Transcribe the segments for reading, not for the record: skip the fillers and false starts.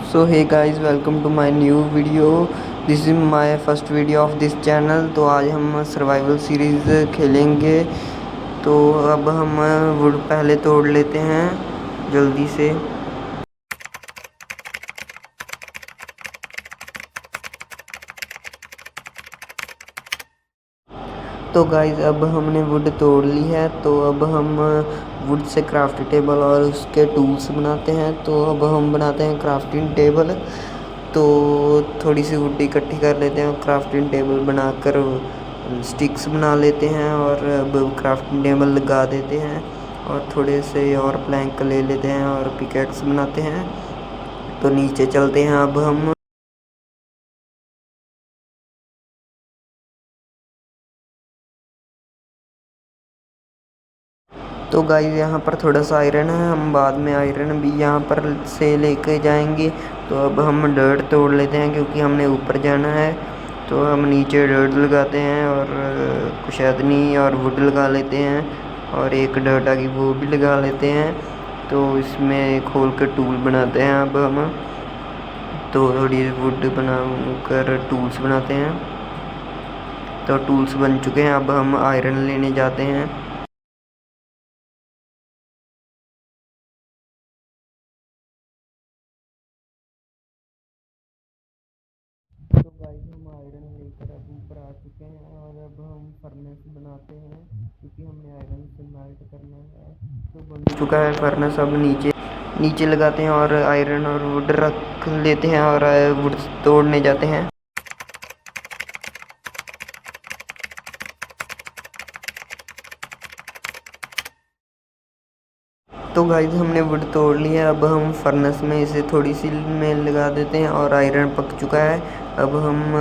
So hey guys, welcome to my new video. This is my first video of this channel. तो आज हम survival series खेलेंगे। तो अब हम वुड पहले तोड़ लेते हैं जल्दी से। तो गाइस, अब हमने वुड तोड़ ली है। तो अब हम वुड से क्राफ्ट टेबल और उसके टूल्स बनाते हैं। तो अब हम बनाते हैं क्राफ्टिंग टेबल। तो थोड़ी सी वुड इकट्ठी कर लेते हैं और क्राफ्टिंग टेबल बनाकर स्टिक्स बना लेते हैं और अब क्राफ्टिंग टेबल लगा देते हैं और थोड़े से और प्लैंक ले लेते हैं और पिकेक्स बनाते हैं। तो नीचे चलते हैं अब हम। तो गाइस, यहाँ पर थोड़ा सा आयरन है, हम बाद में आयरन भी यहाँ पर से लेके जाएंगे। तो अब हम डर्ट तोड़ लेते हैं क्योंकि हमने ऊपर जाना है। तो हम नीचे डर्ट लगाते हैं और कुशैदनी और वुड लगा लेते हैं और एक डर्ट आगे वो भी लगा लेते हैं। तो इसमें खोल कर टूल बनाते हैं अब हम। तो थोड़ी वुड बना कर टूल्स बनाते हैं। तो टूल्स बन चुके हैं, अब हम आयरन लेने जाते हैं। तो गाइस, हम आयरन लेकर अब ऊपर आ चुके हैं और अब हम फर्नेस बनाते हैं क्योंकि हमने आयरन से मेल्ट करना है। तो बन चुका है फर्नेस। अब नीचे नीचे लगाते हैं और आयरन और वुड रख लेते हैं और वुड तोड़ने जाते हैं। तो गाइस, हमने वुड तोड़ लिया। अब हम फर्नेस में इसे थोड़ी सी में लगा देते हैं और आयरन पक चुका है। अब हम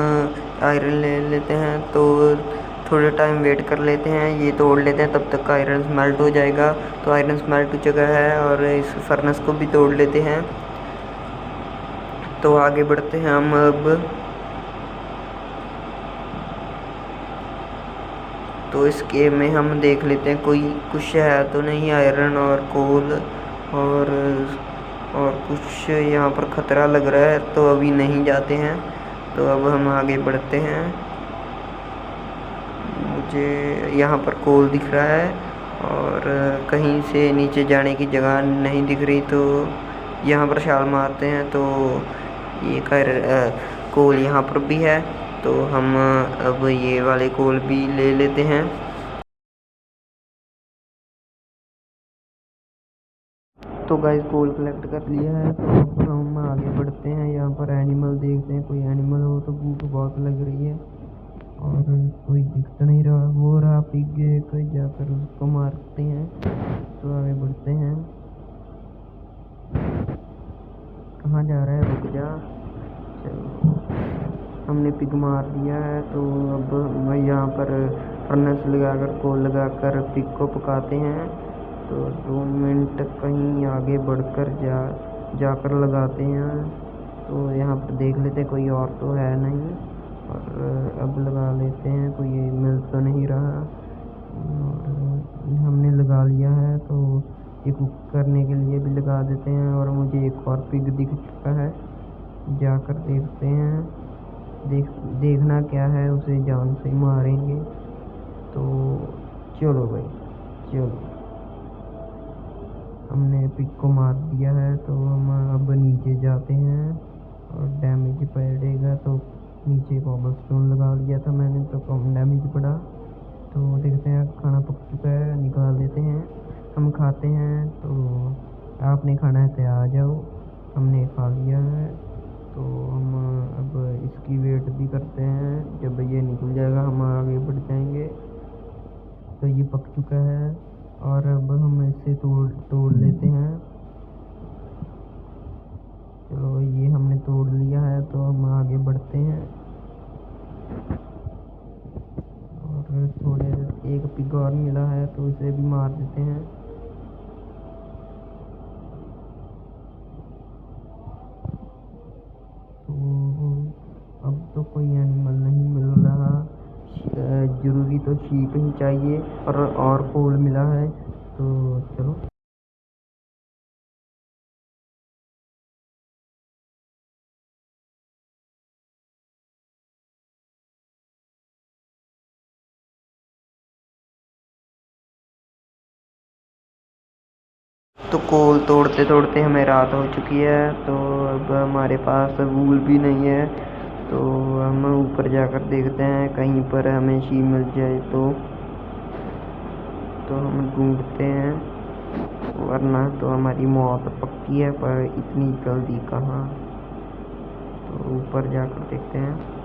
आयरन ले लेते हैं। तो थोड़ा टाइम वेट कर लेते हैं, ये तोड़ लेते हैं, तब तक आयरन स्मेल्ट हो जाएगा। तो आयरन स्मेल्ट हो चुका है और इस फर्नेस को भी तोड़ लेते हैं। तो आगे बढ़ते हैं हम अब। तो इस गेम में हम देख लेते हैं कोई कुछ है तो नहीं। आयरन और कोल और कुछ यहाँ पर ख़तरा लग रहा है, तो अभी नहीं जाते हैं। तो अब हम आगे बढ़ते हैं। मुझे यहाँ पर कोल दिख रहा है और कहीं से नीचे जाने की जगह नहीं दिख रही। तो यहाँ पर छाल मारते हैं तो ये कोल यहाँ पर भी है। तो हम अब ये वाले कोल भी ले लेते हैं। तो गाइस, कोल कलेक्ट कर लिया है। तो अब हम आगे बढ़ते हैं। यहाँ पर एनिमल देखते हैं, कोई एनिमल हो तो भूख बहुत लग रही है और कोई दिख तो नहीं रहा। वो रहा पिग, कोई जाकर उसको मारते हैं। तो आगे बढ़ते हैं। कहाँ जा रहा है, रुक जा। चलो, हमने पिग मार दिया है। तो अब हम यहाँ पर फर्नेस लगाकर कोल लगाकर पिग को पकाते हैं। तो 2 मिनट कहीं आगे बढ़कर जाकर लगाते हैं। तो यहाँ पर देख लेते हैं कोई और तो है नहीं और अब लगा लेते हैं। कोई मिल तो नहीं रहा और हमने लगा लिया है। तो ये कुक करने के लिए भी लगा देते हैं और मुझे एक और पिग दिख चुका है, जाकर देखते हैं। देखना क्या है, उसे जान से मारेंगे। तो चलो भाई, चलो, हमने पिग को मार दिया है। तो हम अब नीचे जाते हैं और डैमेज पड़ेगा। तो नीचे कॉबलस्टोन लगा लिया था मैंने, तो कम डैमेज पड़ा। तो देखते हैं, खाना पक चुका है, निकाल देते हैं, हम खाते हैं। तो आपने खाना है तो आ जाओ, हमने खा लिया है। तो हम अब इसकी वेट भी करते हैं, जब ये निकल जाएगा हम आगे बढ़ जाएंगे। तो ये पक चुका है और अब हम इसे तोड़ तोड़ लेते हैं। चलो, ये हमने तोड़ लिया है। तो हम आगे बढ़ते हैं और थोड़े एक पिग और मिला है तो इसे भी मार देते हैं। तो अब तो कोई एनिमल नहीं मिल रहा। ज़रूरी तो शीप ही चाहिए और कोल मिला है। तो चलो। तो कोल तोड़ते तोड़ते हमें रात हो चुकी है, तो अब हमारे पास वूल भी नहीं है। तो हम ऊपर जाकर देखते हैं कहीं पर हमें शीप मिल जाए तो हम ढूंढते हैं, वरना तो हमारी मौत पक्की है, पर इतनी जल्दी कहाँ। तो ऊपर जाकर देखते हैं।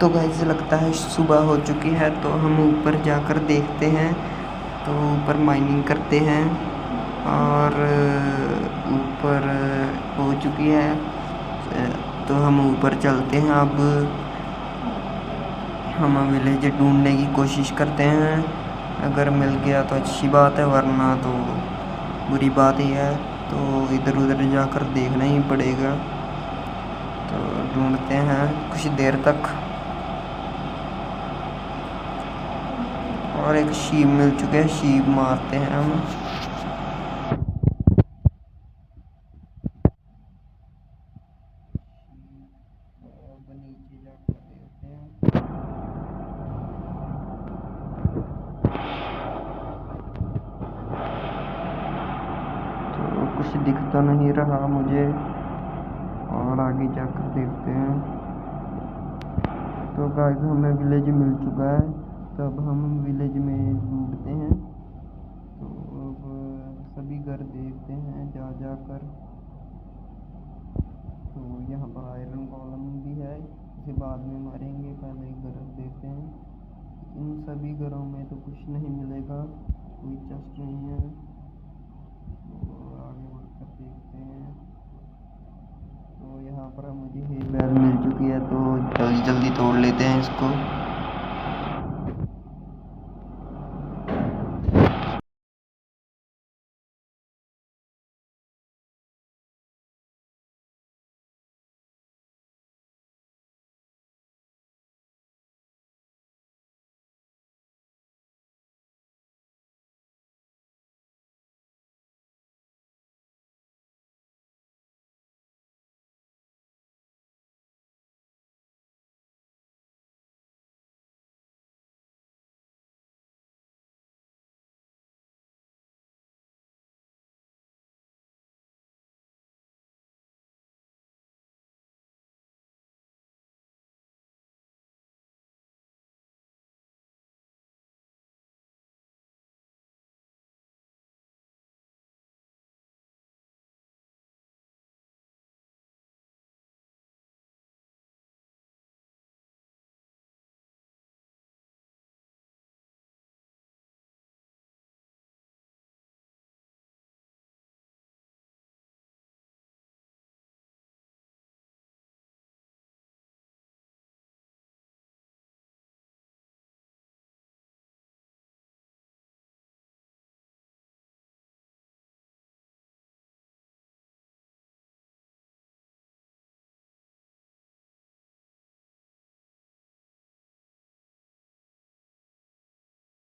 तो गाइस लगता है सुबह हो चुकी है, तो हम ऊपर जाकर देखते हैं। तो ऊपर माइनिंग करते हैं और ऊपर हो चुकी है। तो हम ऊपर चलते हैं। अब हम विलेज ढूंढने की कोशिश करते हैं। अगर मिल गया तो अच्छी बात है, वरना तो बुरी बात ही है। तो इधर उधर जाकर देखना ही पड़ेगा। तो ढूंढते हैं कुछ देर तक, और एक शीप मिल चुके हैं, शीप मारते हैं हम। अब नीचे जाकर देखते हैं। तो कुछ दिखता नहीं रहा मुझे, और आगे जाकर देखते हैं। तो गाइस हमें विलेज मिल चुका है, तो अब हम विलेज में ढूंढते हैं। तो अब सभी घर देखते हैं जा जाकर। तो यहाँ पर आयरन कॉलम भी है, इसे बाद में मारेंगे, पहले घर देखते हैं। इन सभी घरों में तो कुछ नहीं मिलेगा, कोई चेस्ट नहीं है। तो आगे बढ़कर देखते हैं। तो यहाँ पर मुझे हेल बैग मिल चुकी है, तो जल्दी जल्दी तोड़ लेते हैं इसको।